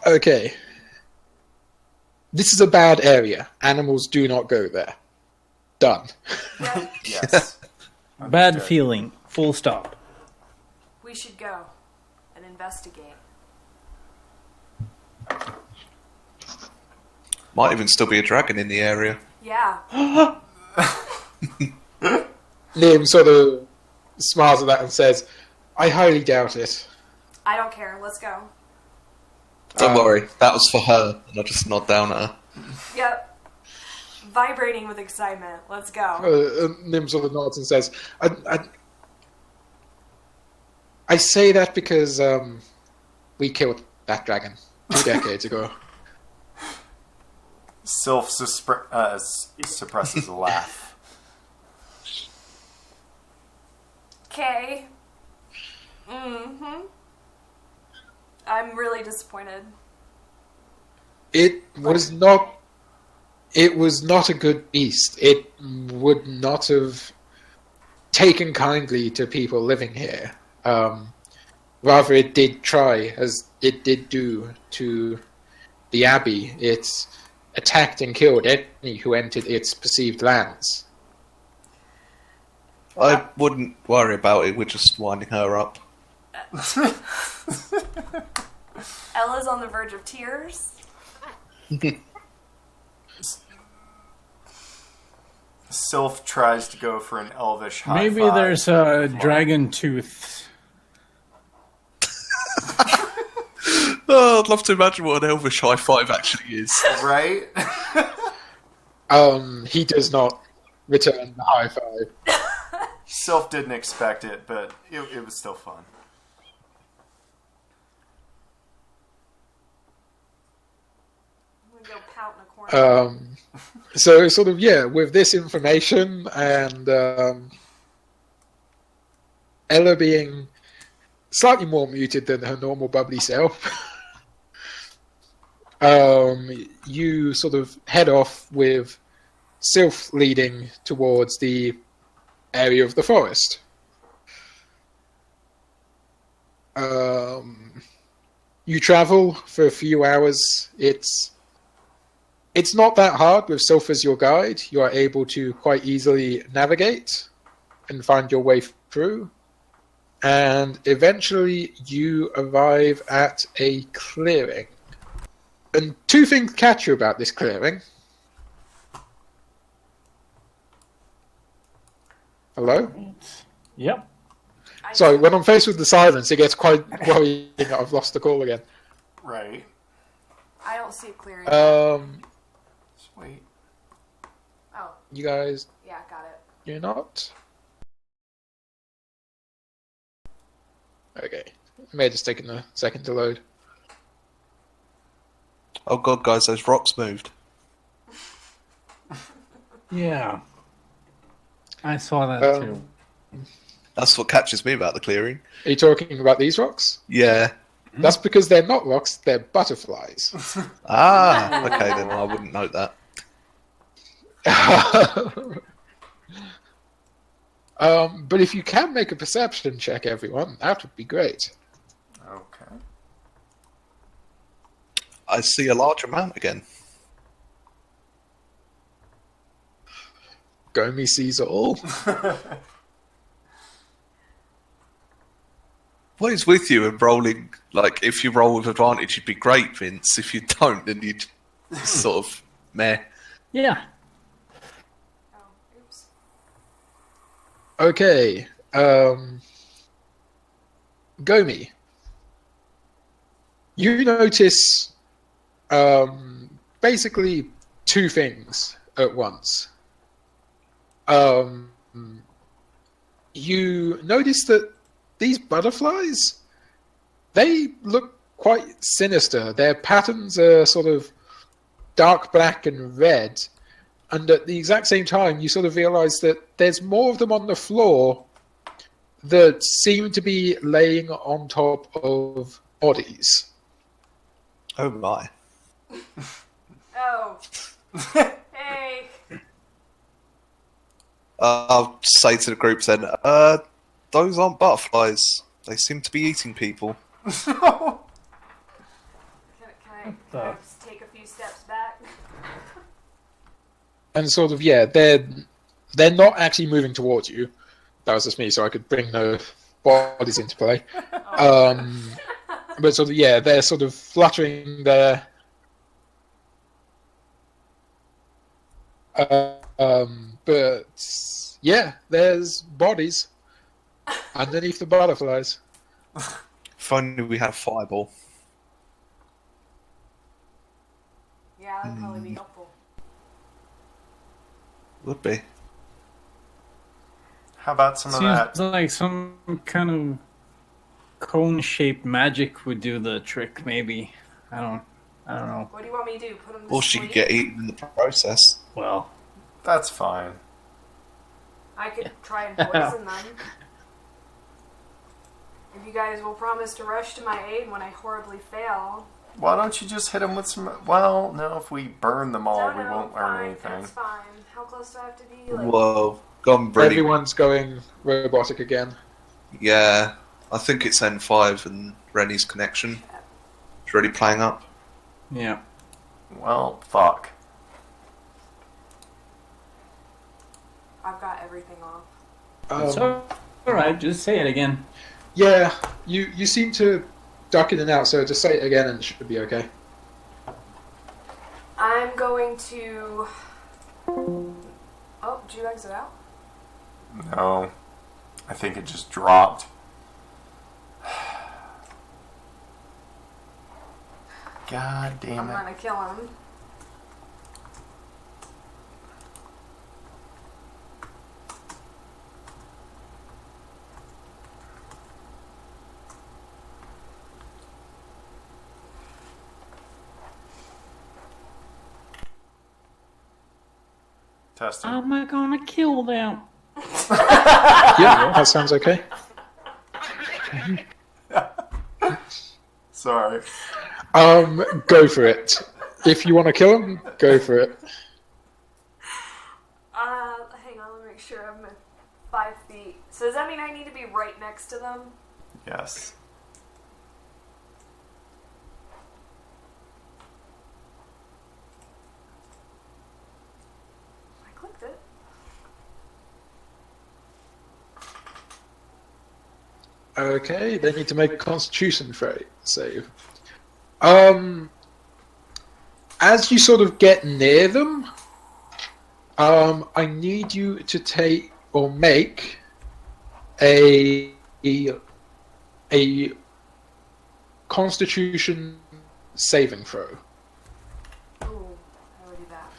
Okay. This is a bad area. Animals do not go there. Done. Yep, Yes. Bad Understood. feeling. Full stop. we should go and investigate. Might even still be a dragon in the area. Yeah. Liam sort of smiles at that and says, I highly doubt it. I don't care. Let's go. Don't worry, that was for her. And I just nod down at her. Yep. Vibrating with excitement. Let's go. Nim sort of nods and says, I say that because we killed that dragon 2 decades ago. Sylph suppresses a laugh. Okay. I'm really disappointed. It was not a good beast. It would not have taken kindly to people living here. Rather, it did try, as it did do to the Abbey. It attacked and killed any who entered its perceived lands. I wouldn't worry about it, we're just winding her up. Ella's on the verge of tears. Sylph tries to go for an elvish high Maybe five. there's a dragon tooth. Oh, I'd love to imagine what an elvish high five actually is. Right? He does not return the high five. Sylph didn't expect it, but it was still fun. I'm gonna go pout in a corner. So sort of, yeah, with this information and Ella being slightly more muted than her normal bubbly self, you sort of head off with Sylph leading towards the area of the forest. You travel for a few hours. It's not that hard with Sylph as your guide. You are able to quite easily navigate and find your way through. And eventually you arrive at a clearing. And 2 things catch you about this clearing. Hello? Yep. Sorry, when I'm faced with the silence, it gets quite worrying that I've lost the call again. Right. I don't see it clearing. Sweet. Oh, You guys, yeah, got it. you're not? Okay. It may have just taken a second to load. Oh god, guys, those rocks moved. Yeah. I saw that too. That's what catches me about the clearing. Are you talking about these rocks? Yeah. That's because they're not rocks, they're butterflies. Ah, okay, then I wouldn't note that. But if you can make a perception check, everyone, that would be great. Okay. I see a large amount again. Gomi sees all. What is with you and rolling? Like, if you roll with advantage, you'd be great, Vince. If you don't, then you'd sort of meh. Yeah. Oh, oops. Okay. Gomi. You notice basically 2 things at once. You notice that these butterflies, they look quite sinister. Their patterns are sort of dark black and red. And at the exact same time, you sort of realize that there's more of them on the floor that seem to be laying on top of bodies. Oh my. Oh. Hey. I'll say to the group then, those aren't butterflies. They seem to be eating people. Can I kind of take a few steps back. And sort of, yeah, they're not actually moving towards you. That was just me, so I could bring the bodies into play. But sort of, yeah, they're sort of fluttering there. But yeah, there's bodies underneath the butterflies. If only we had a fireball. Yeah, that'd probably be helpful. Would be. How about some of that? Seems like some kind of cone-shaped magic would do the trick. Maybe I don't know. What do you want me to do? Put them to Or she sleep? could get eaten in the process. Well, That's fine. I could try and poison them. If you guys will promise to rush to my aid when I horribly fail. Why don't you just hit them with some... Well, no, if we burn them all, we won't learn fine, anything. That's fine. How close do I have to be? Like, Whoa, gone really. Everyone's going robotic again. Yeah, I think it's N5 and Wreni's connection. It's really playing up. yeah. Well, fuck. I've got everything off. So, all right, just say it again. Yeah, you seem to duck in and out, so just say it again and it should be okay. I'm going to... Oh, did you exit out? No. I think it just dropped. God I'm damn it. gonna kill him. Testing. How am I gonna kill them? Yeah, that sounds okay. Sorry. Go for it. If you want to kill him, go for it. Hang on, let me make sure I'm at 5 feet. So does that mean I need to be right next to them? Yes. I clicked it. Okay, they need to make a Constitution save. As you sort of get near them, I need you to take or make a Constitution saving throw. Ooh, how do I do that?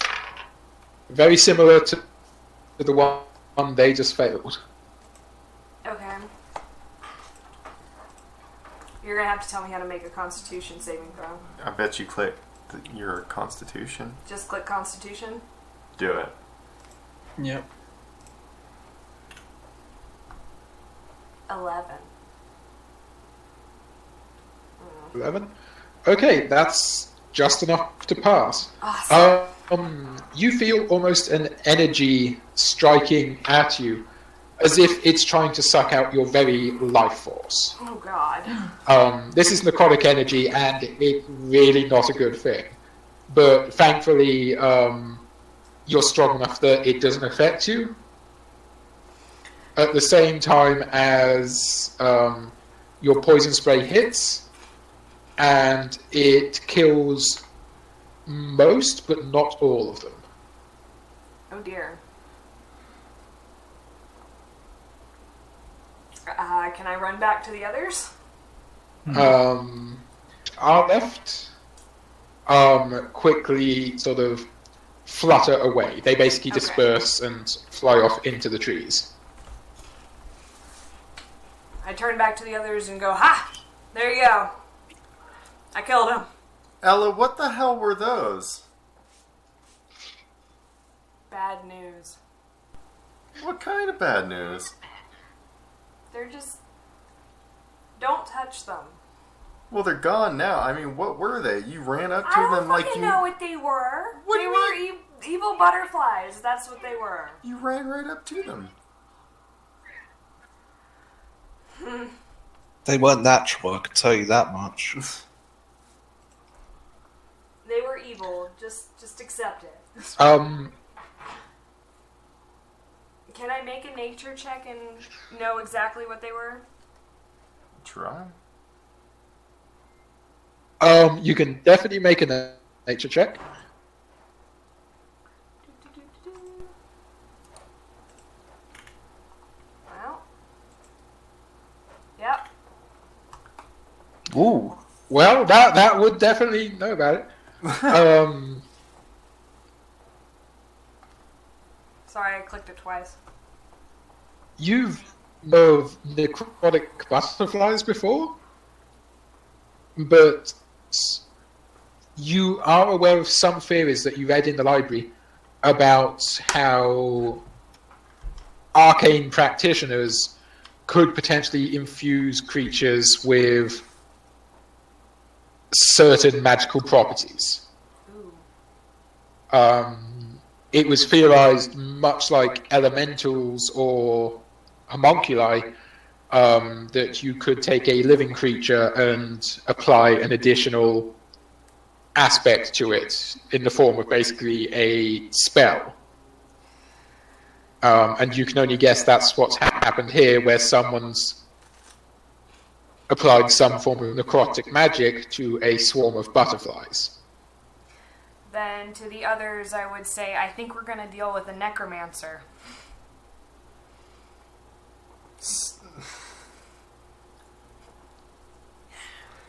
Very similar to the one they just failed. Okay. You're gonna have to tell me how to make a Constitution saving throw. I bet you click your Constitution. Just click Constitution. Do it. Yep. 11. 11? Okay, that's just enough to pass. Awesome. You feel almost an energy striking at you, as if it's trying to suck out your very life force. Oh god. This is necrotic energy, and it's really not a good thing. But thankfully, you're strong enough that it doesn't affect you. At the same time as your poison spray hits, and it kills most, but not all of them. Oh dear. Can I run back to the others? Our left quickly sort of flutter away. They basically disperse and fly off into the trees. I turn back to the others and go, ha! There you go. I killed him. Ella, what the hell were those? Bad news. What kind of bad news? They're just... Don't touch them. Well, they're gone now. I mean, what were they? You ran up to I don't them like fucking you... know what they were. What They do you were evil butterflies. That's what they were. You ran right up to them. They weren't natural, I can tell you that much. evil. Just accept it. Can I make a nature check and know exactly what they were? Try. You can definitely make a nature check. Well. Yep. Ooh. Well, that would definitely know about it. Sorry, I clicked it twice. You've known of necrotic butterflies before, but you are aware of some theories that you read in the library about how arcane practitioners could potentially infuse creatures with certain magical properties. Ooh. It was theorized, much like elementals or homunculi, that you could take a living creature and apply an additional aspect to it in the form of basically a spell. And you can only guess that's what's happened here, where someone's applied some form of necrotic magic to a swarm of butterflies. Then to the others, I would say, I think we're going to deal with a necromancer.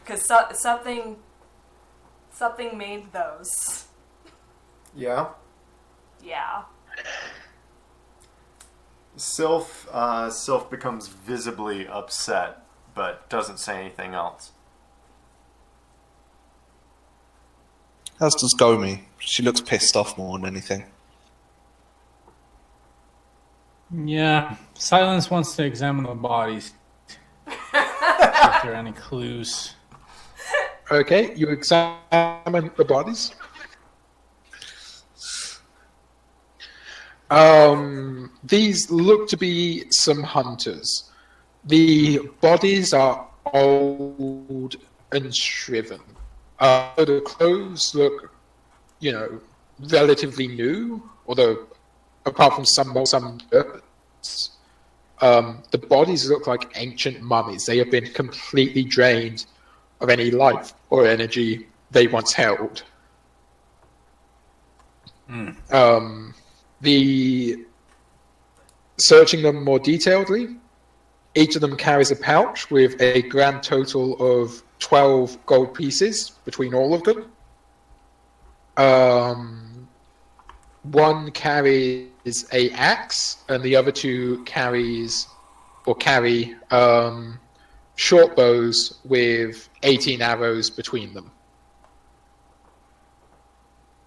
Because something made those. Yeah. Yeah. Sylph becomes visibly upset, but doesn't say anything else. As does Gomi. She looks pissed off more than anything. Yeah, Silence wants to examine the bodies. See if there are any clues. Okay, you examine the bodies. These look to be some hunters. The bodies are old and shriven. The clothes look, relatively new, although apart from some dirt, the bodies look like ancient mummies. They have been completely drained of any life or energy they once held. Searching them more detailedly, each of them carries a pouch with a grand total of 12 gold pieces between all of them. One carries a axe, and the other two carry short bows with 18 arrows between them.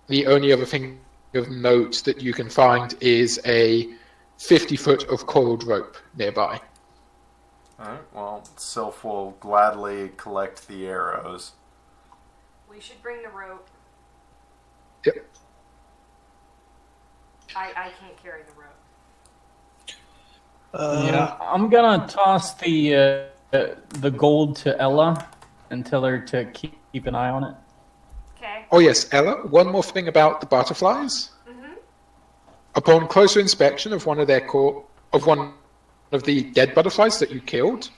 The only other thing of note that you can find is a 50 foot of coiled rope nearby. Alright, well, Sylph will gladly collect the arrows. We should bring the rope. Yep. I can't carry the rope. Yeah, I'm gonna toss the gold to Ella and tell her to keep an eye on it. Okay. Oh yes, Ella, one more thing about the butterflies. Upon closer inspection of one of the dead butterflies that you killed,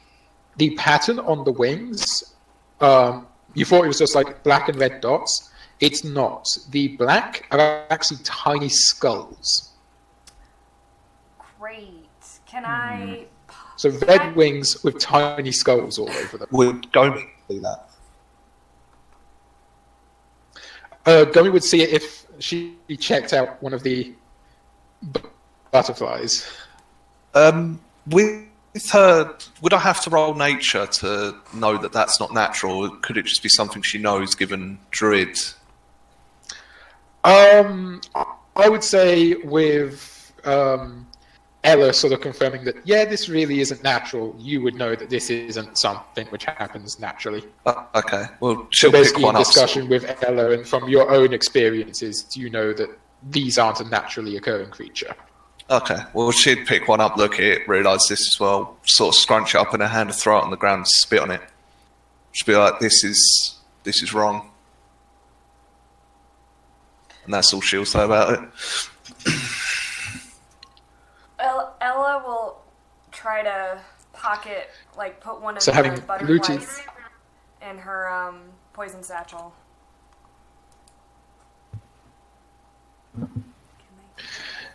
the pattern on the wings, you thought it was just like black and red dots. It's not. The black are actually tiny skulls. Great. Can I... So red wings with tiny skulls all over them. Would Gomi do that? Gomi would see it if she checked out one of the butterflies. With her, would I have to roll nature to know that that's not natural? Or could it just be something she knows given Druid? I would say with Ella sort of confirming that, yeah, this really isn't natural, you would know that this isn't something which happens naturally. Okay, well, So she'll pick basically one in up. discussion with Ella, and from your own experiences, you know that these aren't a naturally occurring creature. Okay, well, she'd pick one up, look at it, realise this as well, sort of scrunch it up in her hand and throw it on the ground and spit on it. She'd be like, this is wrong. And that's all she'll say about it. Ella will try to pocket, like, put one of So the having butterflies in her poison satchel.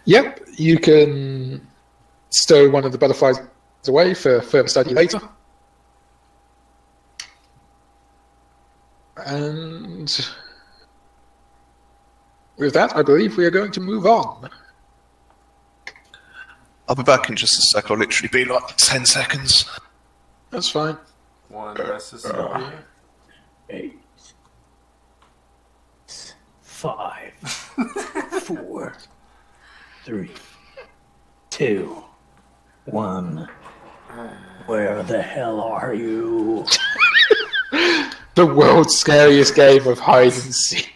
Yep, you can stow one of the butterflies away for further study later. And with that, I believe we are going to move on. I'll be back in just a sec. I'll literally be like 10 seconds. That's fine. One Mississippi. 8, 5, 4, 3, 2, 1. Where the hell are you? The world's scariest game of hide and seek.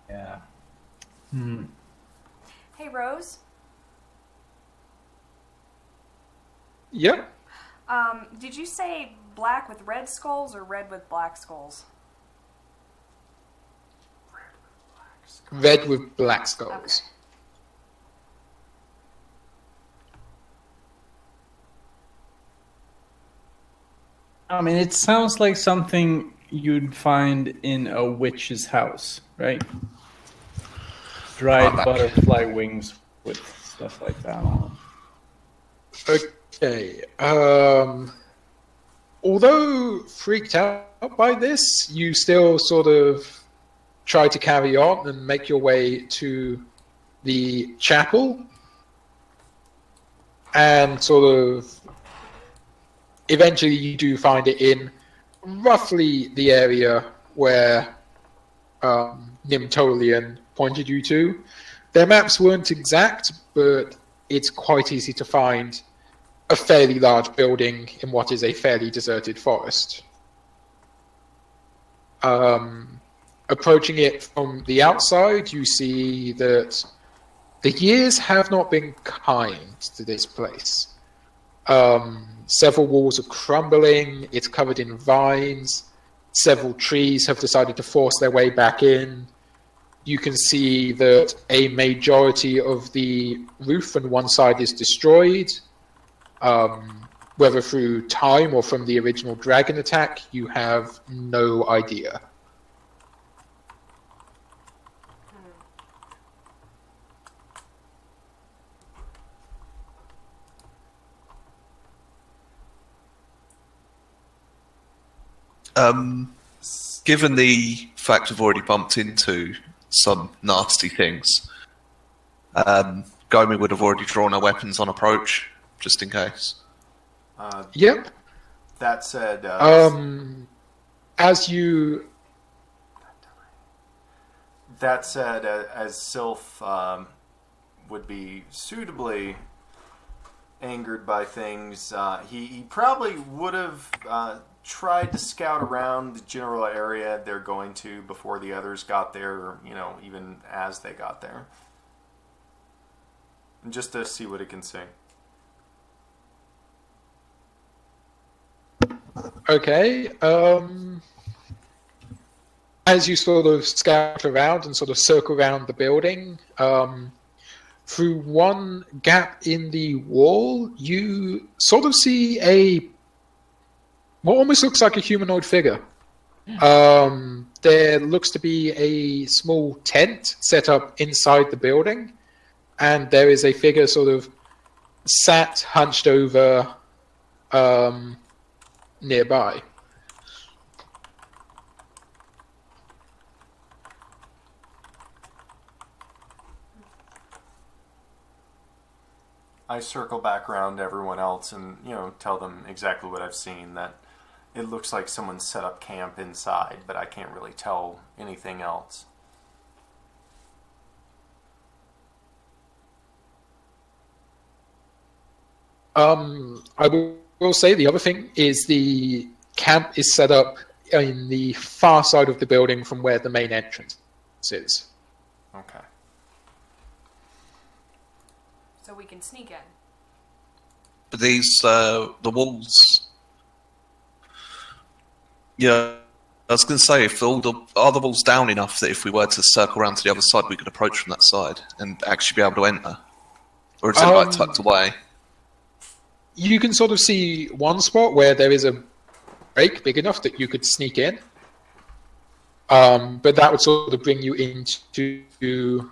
Yeah. Hey, Rose. Yep. Did you say black with red skulls or red with black skulls? Red with black skulls. Okay. I mean, it sounds like something you'd find in a witch's house, right? Dried butterfly wings with stuff like that on them. Okay. Although freaked out by this, you still sort of try to carry on and make your way to the chapel. And sort of eventually you do find it in roughly the area where Nimtolian pointed you to. Their maps weren't exact, but it's quite easy to find a fairly large building in what is a fairly deserted forest. Approaching it from the outside, you see that the years have not been kind to this place. Several walls are crumbling, it's covered in vines, several trees have decided to force their way back in. You can see that a majority of the roof on one side is destroyed. Whether through time or from the original dragon attack, you have no idea. Given the fact we've already bumped into some nasty things, Gomi would have already drawn her weapons on approach, just in case. Yep. That said, As you... That said, as Sylph would be suitably angered by things, he probably would have tried to scout around the general area they're going to before the others got there, or, you know, even as they got there. And just to see what it can see. Okay. As you sort of scout around and sort of circle around the building, through one gap in the wall, you sort of see what almost looks like a humanoid figure. There looks to be a small tent set up inside the building, and there is a figure sort of sat hunched over nearby. I circle back around to everyone else and, you know, tell them exactly what I've seen, that it looks like someone set up camp inside, but I can't really tell anything else. I will say the other thing is the camp is set up in the far side of the building from where the main entrance is. Okay. So we can sneak in. But these, the walls, yeah, I was going to say, if are the walls down enough that if we were to circle around to the other side, we could approach from that side and actually be able to enter? Or is it like tucked away? You can sort of see one spot where there is a break big enough that you could sneak in. But that would sort of bring you into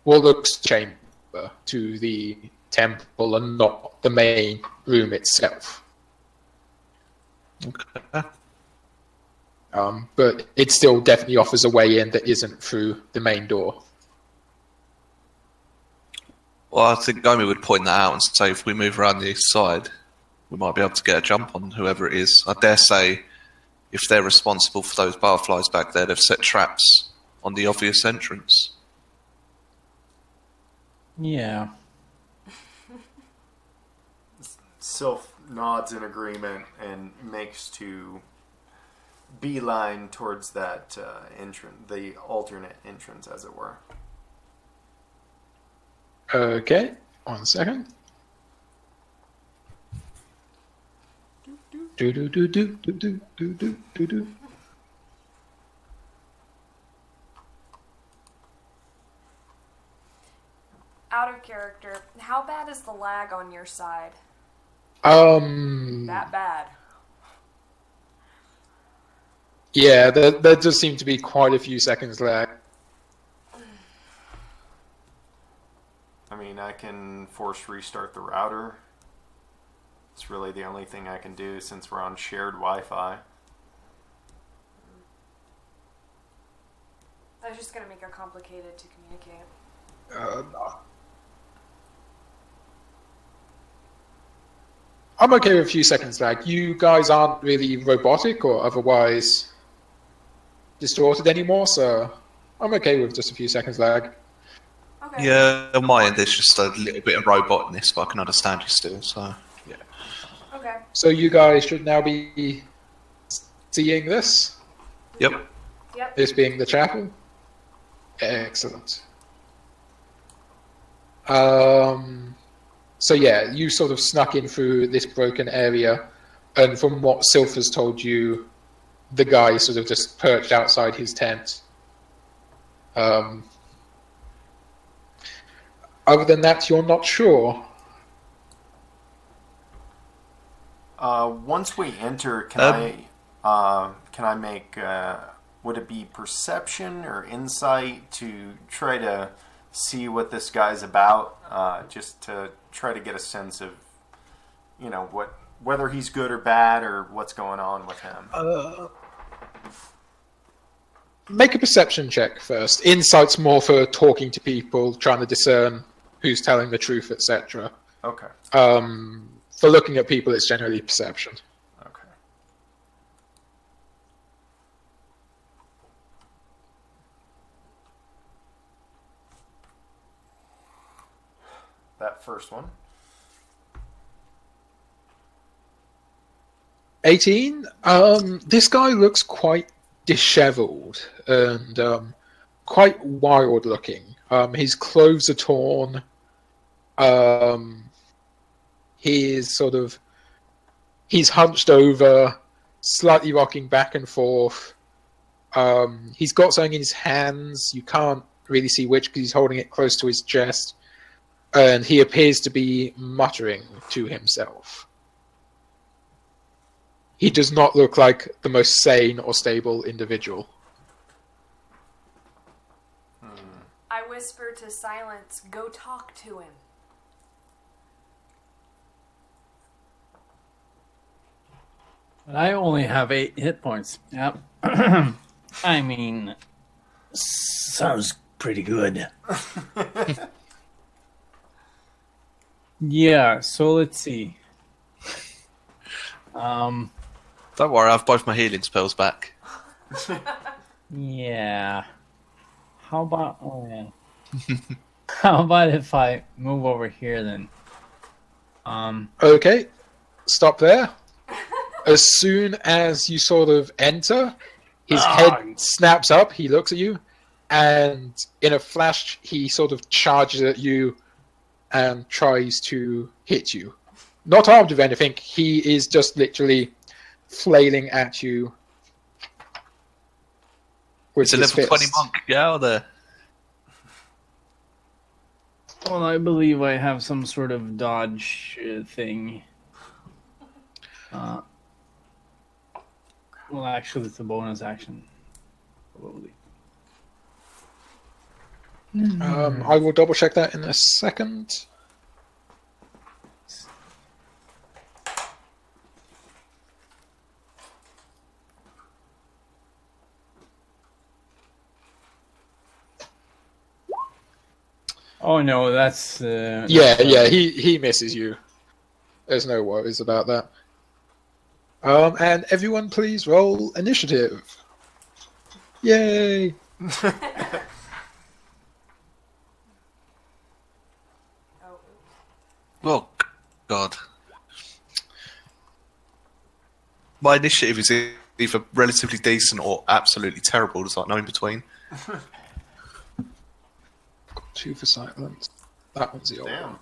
Warlock's chamber, to the temple, and not the main room itself. Okay. But it still definitely offers a way in that isn't through the main door. Well, I think Gomi would point that out and say if we move around the east side, we might be able to get a jump on whoever it is. I dare say, if they're responsible for those barflies back there, they've set traps on the obvious entrance. Yeah. Sylph nods in agreement and makes to beeline towards that entrance, the alternate entrance, as it were. Okay, 1 second. Do do do do do do do do do do. Out of character, how bad is the lag on your side? That bad. Yeah, there does seem to be quite a few seconds lag. I mean, I can force restart the router. It's really the only thing I can do since we're on shared Wi-Fi. That's just going to make it complicated to communicate. No. I'm okay with a few seconds lag. You guys aren't really robotic or otherwise distorted anymore, so I'm okay with just a few seconds lag. Okay. Yeah, on my end, there's just a little bit of robotness, but I can understand you still, so yeah. Okay. So you guys should now be seeing this, Yep. Yep. this being the chapel. Excellent. So yeah, you sort of snuck in through this broken area, and from what Sylph has told you, the guy sort of just perched outside his tent. Other than that, you're not sure. Once we enter, can I make? Would it be perception or insight to try to see what this guy's about? Just to try to get a sense of, whether he's good or bad or what's going on with him. Make a perception check first. Insight's more for talking to people, trying to discern who's telling the truth, etc. Okay. For looking at people, it's generally perception. Okay. That first one. 18. This guy looks quite disheveled and quite wild looking. His clothes are torn. He's hunched over, slightly rocking back and forth. He's got something in his hands. You can't really see which because he's holding it close to his chest. And he appears to be muttering to himself. He does not look like the most sane or stable individual. I whisper to Silence, go talk to him. I only have 8 hit points. Yep. I mean, sounds pretty good. Yeah, so let's see. Don't worry, I have both my healing spells back. Yeah. How about how about if I move over here then? Okay, stop there. As soon as you sort of enter, his head snaps up, he looks at you, and in a flash, he sort of charges at you and tries to hit you. Not armed with anything, he is just literally flailing at you with It's a his level 20 fist. monk. Get out of there. Well, I believe I have some sort of dodge thing. Well, actually, it's a bonus action. Probably. I will double check that in a second. Oh no, that's Yeah, he misses you. There's no worries about that. And everyone please roll initiative. Yay! Oh, Oh, God. My initiative is either relatively decent or absolutely terrible. There's like no in between. Got 2 for silence. That one's the old Damn. one.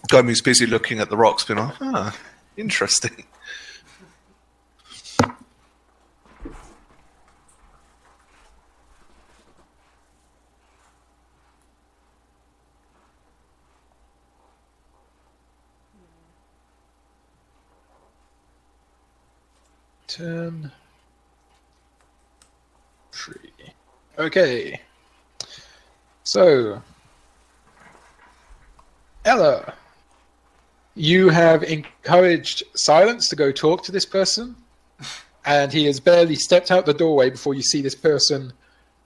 Gomu's busy looking at the rocks, being like, interesting. Turn 3. Okay. So, Ella, you have encouraged Silence to go talk to this person, and he has barely stepped out the doorway before you see this person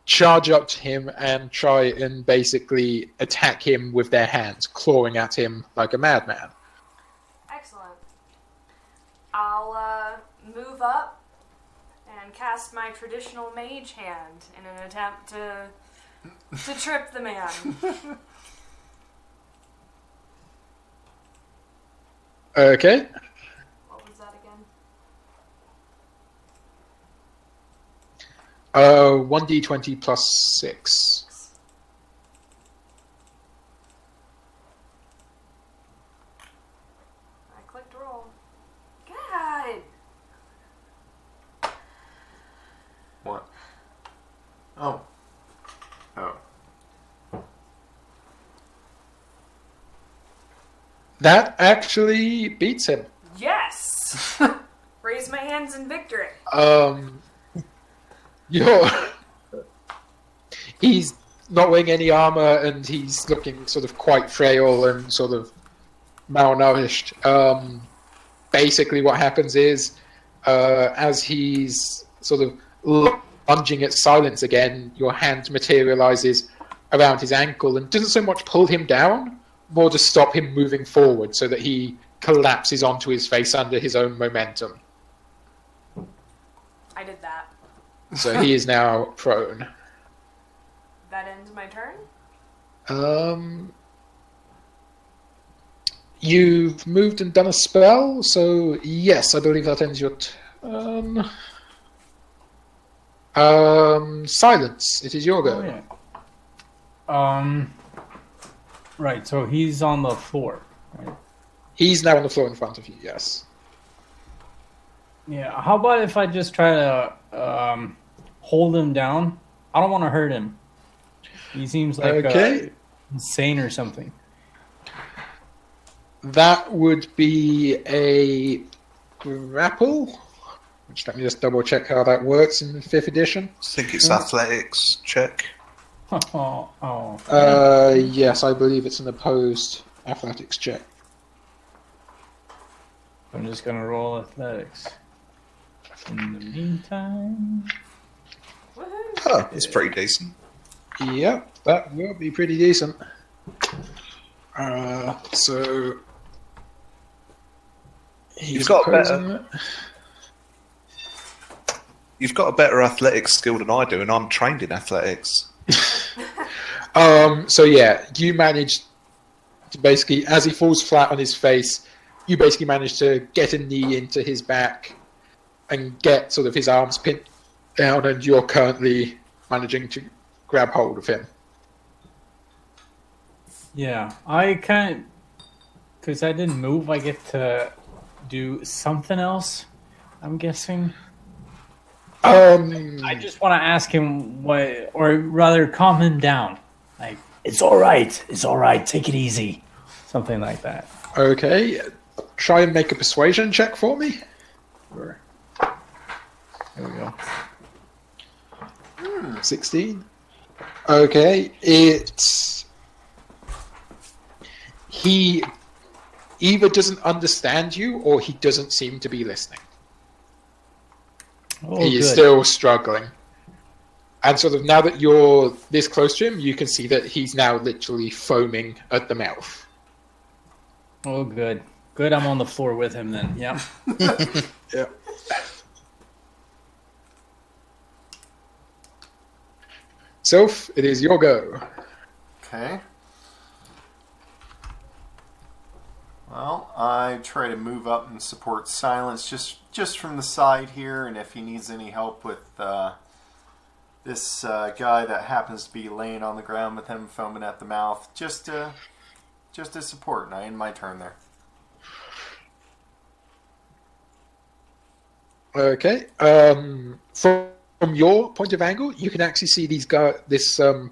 charge up to him and try and basically attack him with their hands, clawing at him like a madman. excellent. I'll move up and cast my traditional mage hand in an attempt to trip the man. Okay. What was that again? 1d20 plus 6. I clicked roll. God! What? Oh. Oh. That actually beats him. Yes! Raise my hands in victory. You're... He's not wearing any armor and he's looking sort of quite frail and sort of malnourished. Basically what happens is, as he's sort of lunging at Silence again, your hand materializes around his ankle and doesn't so much pull him down, more to stop him moving forward so that he collapses onto his face under his own momentum. I did that. So he is now prone. That ends my turn? You've moved and done a spell, so yes, I believe that ends your turn. Silence, it is your go. Oh, yeah. Right, so he's on the floor, right? He's now on the floor in front of you, yes. Yeah, how about if I just try to hold him down? I don't want to hurt him. He seems like insane or something. That would be a grapple. Which, let me just double check how that works in 5th edition. I think it's athletics check. Yes, I believe it's an opposed athletics check. I'm just gonna roll athletics. In the meantime, Woohoo! Oh, it's pretty decent. Yep, that will be pretty decent. So You've got You've got a better athletics skill than I do, and I'm trained in athletics. So yeah, you manage to basically, as he falls flat on his face, you basically manage to get a knee into his back and get sort of his arms pinned down, and you're currently managing to grab hold of him. yeah, I can't, because I didn't move. I get to do something else, I'm guessing. Um, I just want to ask him what, or rather calm him down. Like, It's all right. It's all right. Take it easy. something like that. okay. Try and make a persuasion check for me. Sure. There we go. 16. Okay, he either doesn't understand you or he doesn't seem to be listening. Oh, He is good. still struggling. And sort of now that you're this close to him, you can see that he's now literally foaming at the mouth. Oh, good. Good, I'm on the floor with him then. Yeah. Yeah. Soph, it is your go. Okay. Well, I try to move up and support Silence just from the side here, and if he needs any help with this guy that happens to be laying on the ground with him foaming at the mouth, just to support. And I end my turn there. Okay. From your point of angle, you can actually see this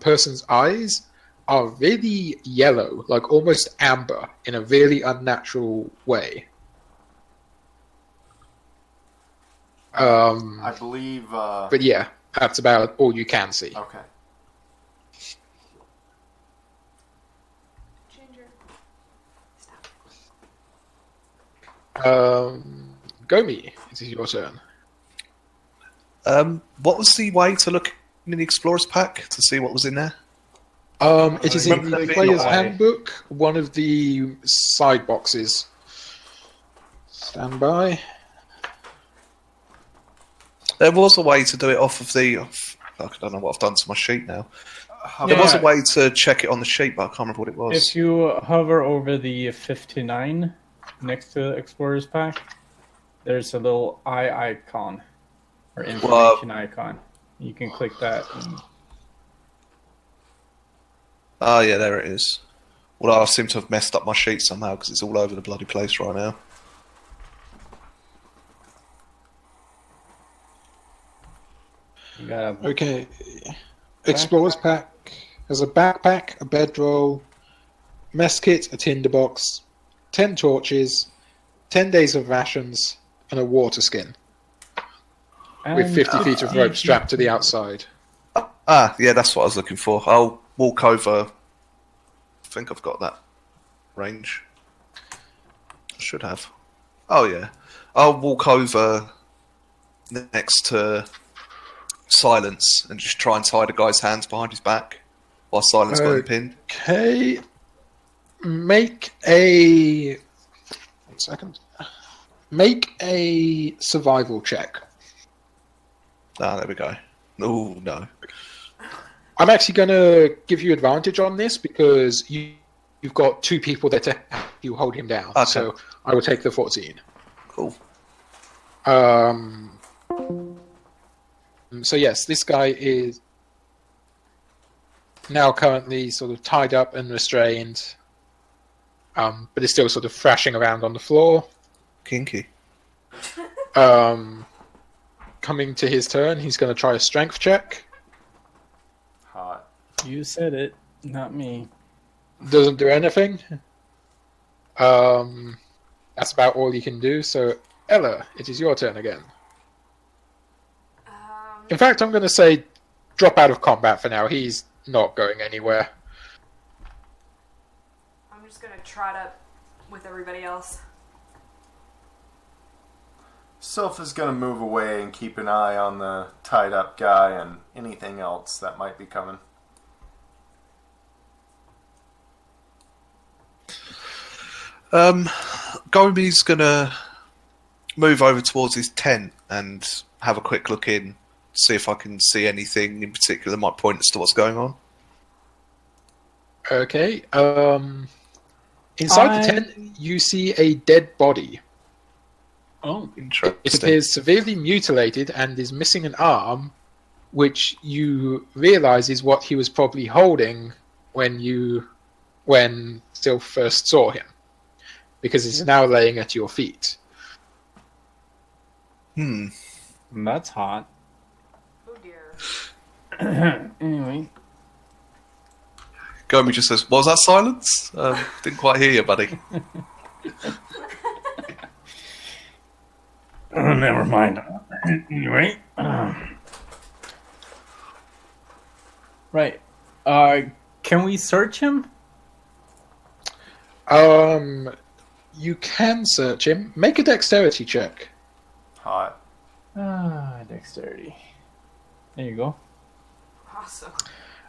person's eyes are really yellow, like almost amber, in a really unnatural way. I believe. But yeah, that's about all you can see. Okay. Ginger. Stop. Gomi, it is your turn. What was the way to look in the Explorer's Pack to see what was in there? It is in remember the that player's being handbook, one of the side boxes. Stand by. There was a way to do it off of the... I don't know what I've done to my sheet now. There was a Yeah. way to check it on the sheet, but I can't remember what it was. If you hover over the 59 next to the Explorer's Pack, there's a little eye icon or information icon. You can click that. Oh, yeah, there it is. Well, I seem to have messed up my sheet somehow because it's all over the bloody place right now. You got Okay. Explorer's Pack has a backpack, a bedroll, mess kit, a tinderbox, 10 torches, 10 days of rations, and a water skin with 50 feet of rope strapped to the outside. Ah, yeah, that's what I was looking for. I'll walk over. I think I've got that range. I should have. Oh, yeah. I'll walk over next to Silence and just try and tie the guy's hands behind his back while Silence got him pinned. Okay. Make a... 1 second. Make a survival check. Ah, there we go. Oh, no. I'm actually going to give you advantage on this because you've got 2 people there to help you hold him down. Okay. So I will take the 14. Cool. So yes, this guy is now currently sort of tied up and restrained, but is still sort of thrashing around on the floor. Kinky. Coming to his turn, he's going to try a strength check. Hot. You said it, not me. Doesn't do anything. That's about all you can do. So Ella, it is your turn again. In fact, I'm going to say drop out of combat for now. He's not going anywhere. I'm just gonna trot up with everybody else. Sylph is going to move away and keep an eye on the tied up guy and anything else that might be coming. Gomi's gonna move over towards his tent and have a quick look in, see if I can see anything in particular that might point us to what's going on. Okay. Inside the tent, you see a dead body. Oh, It Interesting. appears severely mutilated and is missing an arm, which you realise is what he was probably holding when Sylph first saw him, because it's now laying at your feet. That's hot. Oh dear. Anyway. Gomi just says, "What was that silence? Didn't quite hear you, buddy." Oh, never mind. Anyway. Right. Can we search him? You can search him. Make a dexterity check. Hot. Dexterity. There you go. Awesome.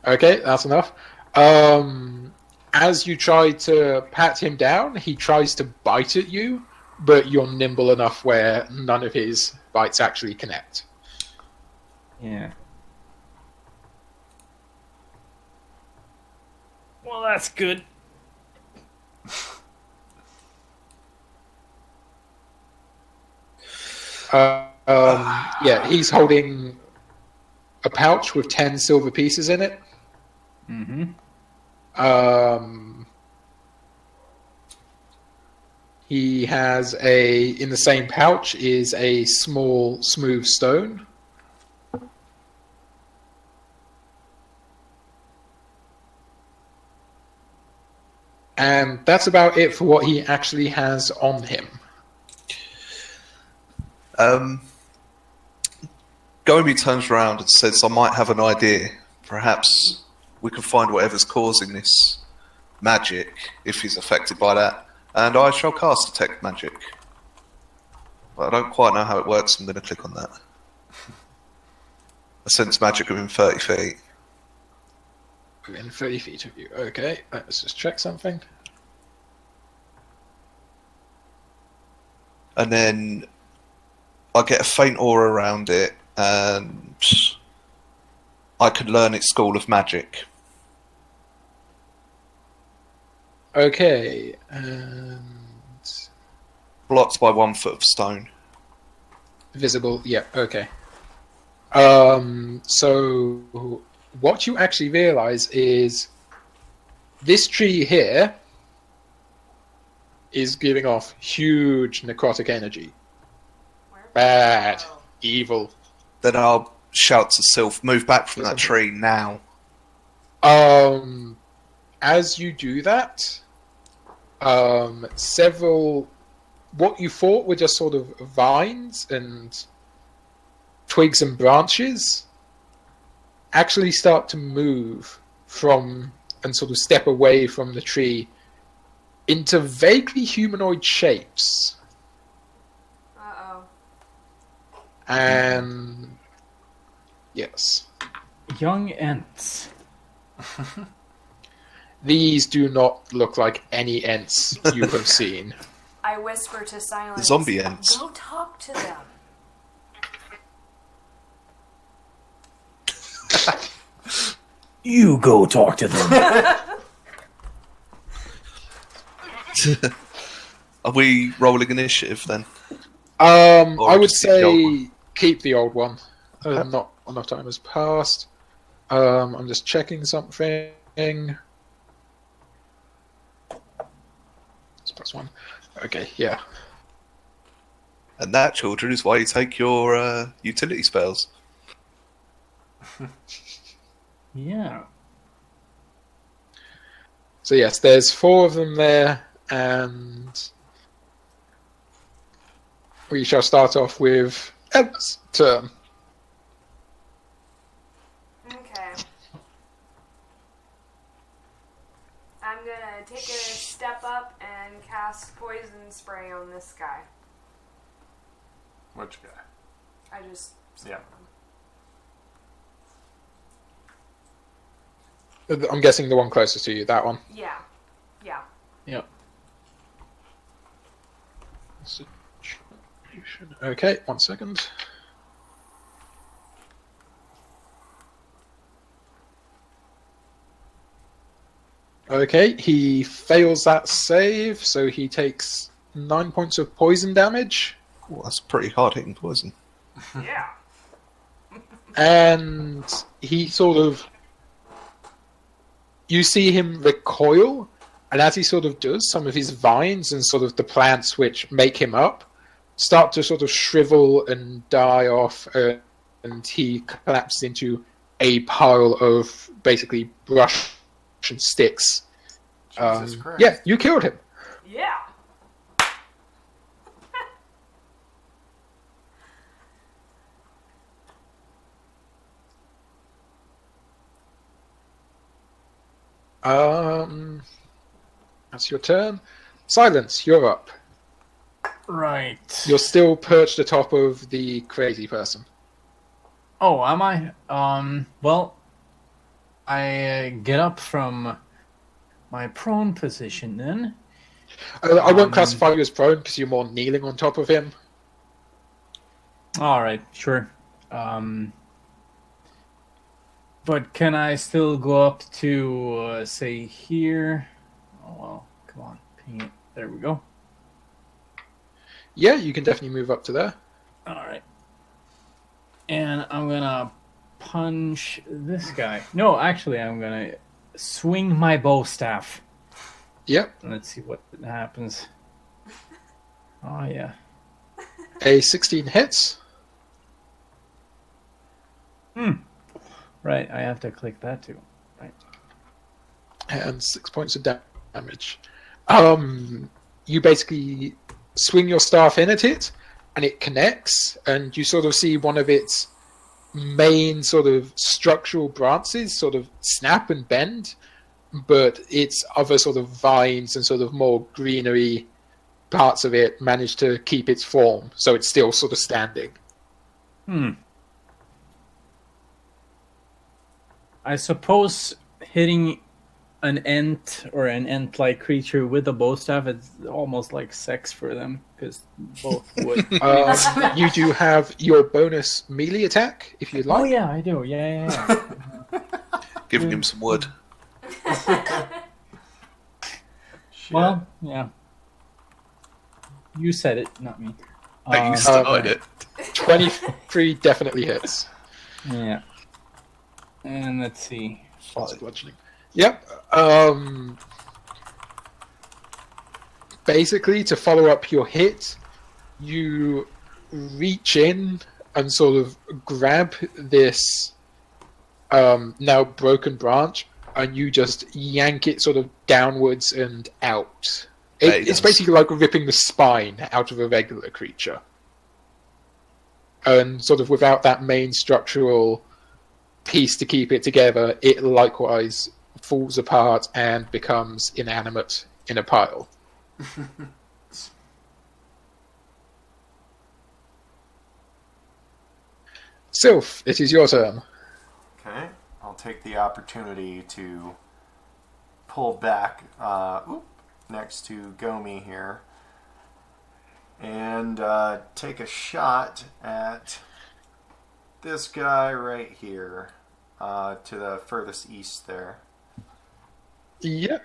Okay, that's enough. As you try to pat him down, he tries to bite at you, but you're nimble enough where none of his bites actually connect. Yeah. Well, that's good. Yeah, he's holding a pouch with 10 silver pieces in it. Mm-hmm. He has in the same pouch is a small smooth stone. And that's about it for what he actually has on him. Gomi turns around and says, "I might have an idea. Perhaps we can find whatever's causing this magic, if he's affected by that, and I shall cast Detect Magic. But I don't quite know how it works, so I'm going to click on that. I sense magic within 30 feet. Within 30 feet of you. Okay, let's just check something. And then I get a faint aura around it, and I could learn its school of magic. Okay, and Blocked by 1 foot of stone. visible. Yeah. Okay. So what you actually realize is this tree here is giving off huge necrotic energy. Where? Bad, Oh. evil. Then I'll shout to Sylph, "Move back from that tree now." As you do that, several what you thought were just sort of vines and twigs and branches actually start to move from and sort of step away from the tree into vaguely humanoid shapes. Uh-oh. And yes, Young Ents. these do not look like any Ents you have seen. I whisper to Silence. The zombie Ents. Go talk to them. You go talk to them. Are we rolling initiative then? I would just keep the old say keep the old one. Not enough time has passed. I'm just checking something. It's +1. Okay, yeah. And that, children, is why you take your utility spells. Yeah. So yes, there's 4 of them there, and we shall start off with Emma's turn. Okay. I'm gonna take a step up and cast poison spray on this guy. Which guy? I just Yeah. I'm guessing the one closest to you, that one. Yeah. Yep. Okay, 1 second. Okay, he fails that save, so he takes 9 points of poison damage. Ooh, that's pretty hard hitting poison. Yeah. And he sort of... You see him recoil, and as he sort of does, some of his vines and sort of the plants which make him up start to sort of shrivel and die off, and he collapses into a pile of basically brush and sticks. Jesus Christ. Yeah, you killed him. Yeah. That's your turn. Silence, you're up. Right. You're still perched atop of the crazy person. Oh, am I? Well, I get up from my prone position then. I won't classify you as prone because you're more kneeling on top of him. All right, sure. But can I still go up to, say, here? Oh, well, come on. Ping it. There we go. Yeah, you can definitely move up to there. All right. And I'm going to punch this guy. No, actually, I'm going to swing my bow staff. Yep. Let's see what happens. Oh, yeah. A 16 hits. Right, I have to click that too. Right. And 6 points of damage. You basically swing your staff in at it, and it connects, and you sort of see one of its main sort of structural branches sort of snap and bend, but its other sort of vines and sort of more greenery parts of it manage to keep its form, so it's still sort of standing. I suppose hitting an ent or an ent-like creature with a bow staff is almost like sex for them, because both would. You do have your bonus melee attack, if you'd like. Oh yeah, I do. Yeah. Giving him some wood. Well, yeah. You said it, not me. You started it. 23 definitely hits. Yeah. And let's see. Lots of bludgeoning. Yep. Basically, to follow up your hit, you reach in and sort of grab this now broken branch, and you just yank it sort of downwards and out. It's basically like ripping the spine out of a regular creature. And sort of without that main structural piece to keep it together, it likewise falls apart and becomes inanimate in a pile. Sylph, it is your turn. Okay, I'll take the opportunity to pull back next to Gomi here and take a shot at this guy right here to the furthest east there. Yep.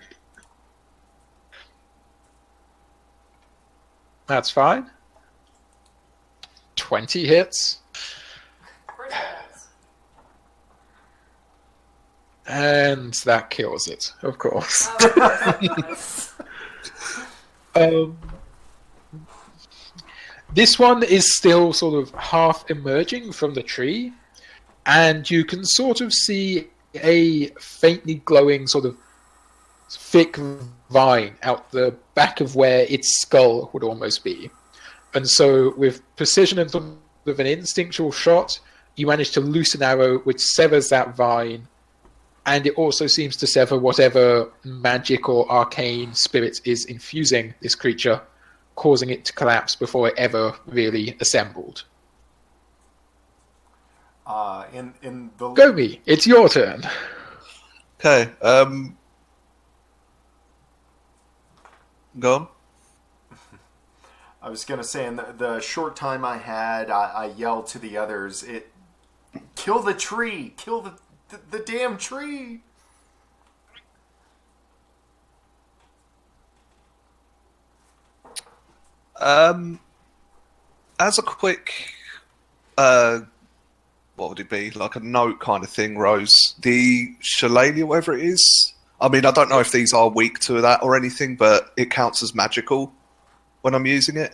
That's fine. 20 hits. Of course it does. And that kills it, of course. Of course it does. This one is still sort of half emerging from the tree, and you can sort of see a faintly glowing sort of thick vine out the back of where its skull would almost be. And so with precision and sort of an instinctual shot, you manage to loose an arrow which severs that vine, and it also seems to sever whatever magic or arcane spirit is infusing this creature, causing it to collapse before it ever really assembled. In the Gomi, it's your turn. Okay. Go on. I was gonna say, in the short time I had, I yelled to the others, kill the tree! Kill the damn tree! As a quick, what would it be? Like a note kind of thing, Rose. The shillelagh, whatever it is. I mean, I don't know if these are weak to that or anything, but it counts as magical when I'm using it.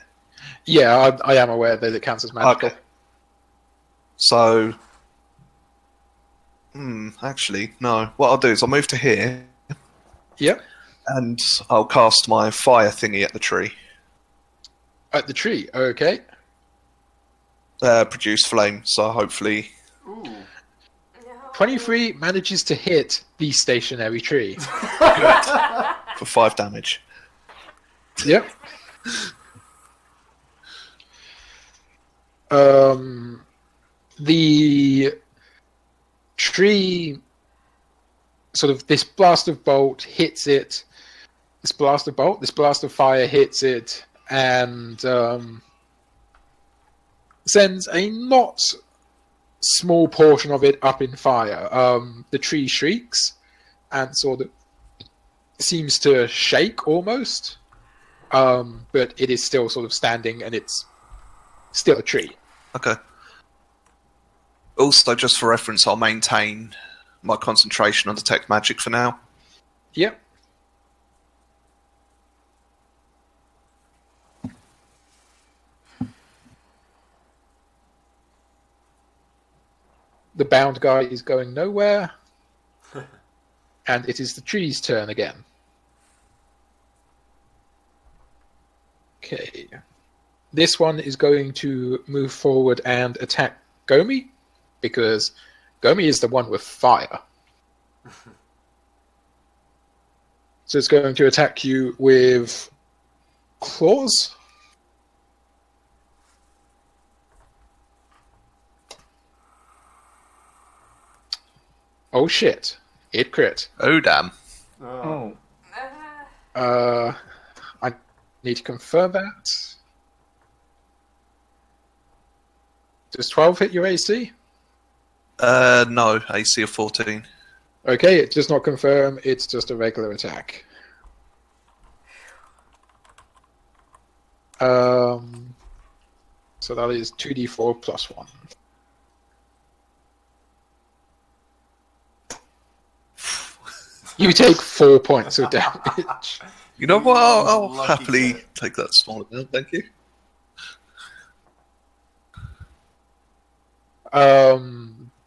Yeah, I am aware that it counts as magical. Okay. So, actually, no. What I'll do is I'll move to here, Yep. and I'll cast my fire thingy at the tree. At the tree, okay. Produce flame, so hopefully... Ooh. No. 23 manages to hit the stationary tree. for 5 damage. Yep. The tree, sort of, this blast of bolt hits it. This blast of fire hits it, and sends a not small portion of it up in fire. The tree shrieks and sort of seems to shake almost, but it is still sort of standing, and it's still a tree. Okay. Also, just for reference, I'll maintain my concentration on detect magic for now. Yep. The bound guy is going nowhere. And it is the tree's turn again. Okay. This one is going to move forward and attack Gomi, because Gomi is the one with fire. So it's going to attack you with claws. Oh shit. It crit. Oh, damn. Oh. I need to confirm that. Does 12 hit your AC? No, AC of 14. Okay, it does not confirm. It's just a regular attack. So that is 2d4 plus 1. You take 4 points of damage. You know what? I'll Lucky happily shit. take that small amount, thank you.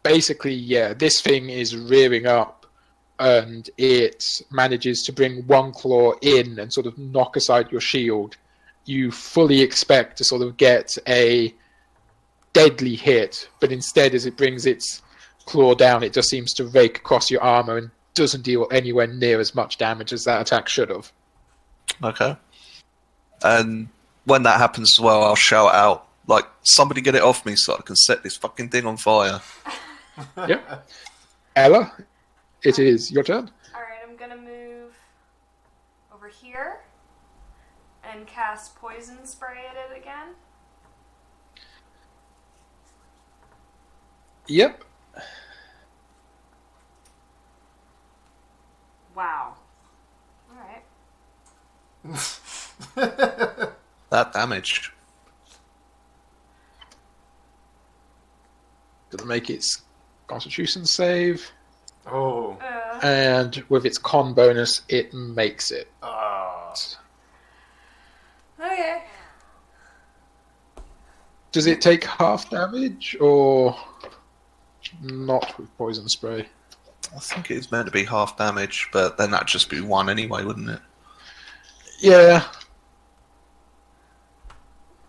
Basically, yeah, this thing is rearing up, and it manages to bring one claw in and sort of knock aside your shield. You fully expect to sort of get a deadly hit, but instead, as it brings its claw down, it just seems to rake across your armor and doesn't deal anywhere near as much damage as that attack should have. Okay. And when that happens as well, I'll shout out, like, somebody get it off me so I can set this fucking thing on fire. Yep. Ella, it is your turn. Alright, I'm gonna move over here and cast poison spray at it again. Yep. Wow. Alright. That damage. Gonna make its Constitution save, Oh. and with its con bonus, it makes it. Okay. Does it take half damage, or not with poison spray? I think it's meant to be half damage, but then that'd just be 1 anyway, wouldn't it? Yeah.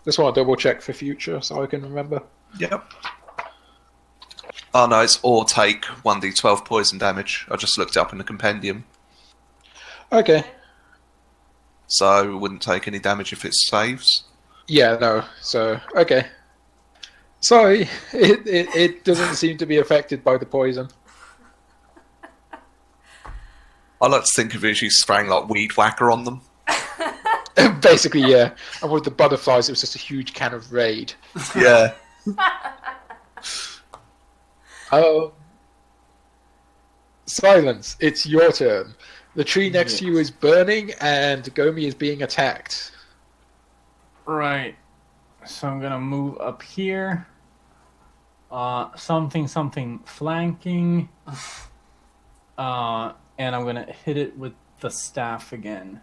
Just want to double check for future so I can remember. Yep. Oh no, it's or take 1d12 poison damage. I just looked it up in the compendium. Okay. So it wouldn't take any damage if it saves. Yeah, no. So, okay. Sorry, it doesn't seem to be affected by the poison. I like to think of it as you spraying like weed whacker on them. Basically, yeah. And with the butterflies, it was just a huge can of Raid. Yeah. Silence, it's your turn. The tree next to you is burning, and Gomi is being attacked. Right. So I'm gonna move up here. Something flanking. And I'm gonna hit it with the staff again.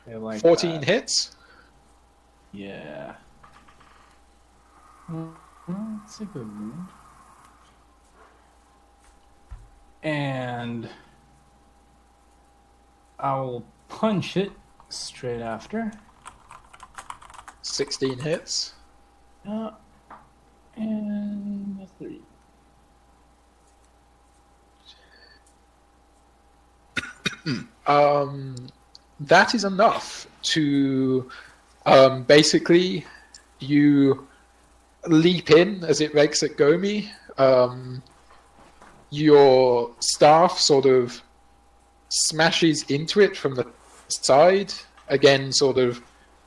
Okay, like 14 that. hits. Yeah. It's a good move. And I will punch it straight after. 16 hits. And a 3. That is enough to basically you leap in as it rakes at Gomi. Your staff sort of smashes into it from the side, again sort of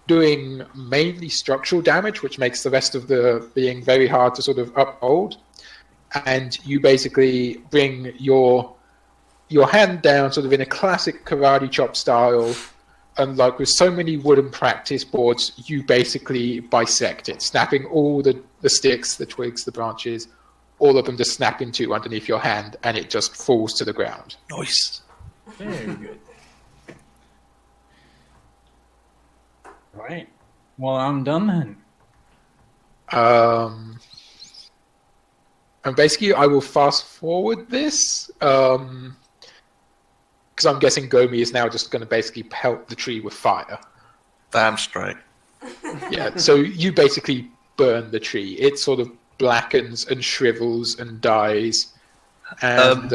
doing mainly structural damage, which makes the rest of the being very hard to sort of uphold. And you basically bring your hand down sort of in a classic karate chop style, and like with so many wooden practice boards, you basically bisect it, snapping all the sticks, the twigs, the branches, all of them just snap into underneath your hand, and it just falls to the ground. Nice. Very good. Right. Well, I'm done then. And basically, I will fast forward this, because I'm guessing Gomi is now just going to basically pelt the tree with fire. Damn straight. Yeah, so you basically burn the tree. It sort of blackens and shrivels and dies. And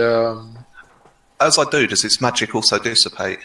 As I do, does its magic also dissipate?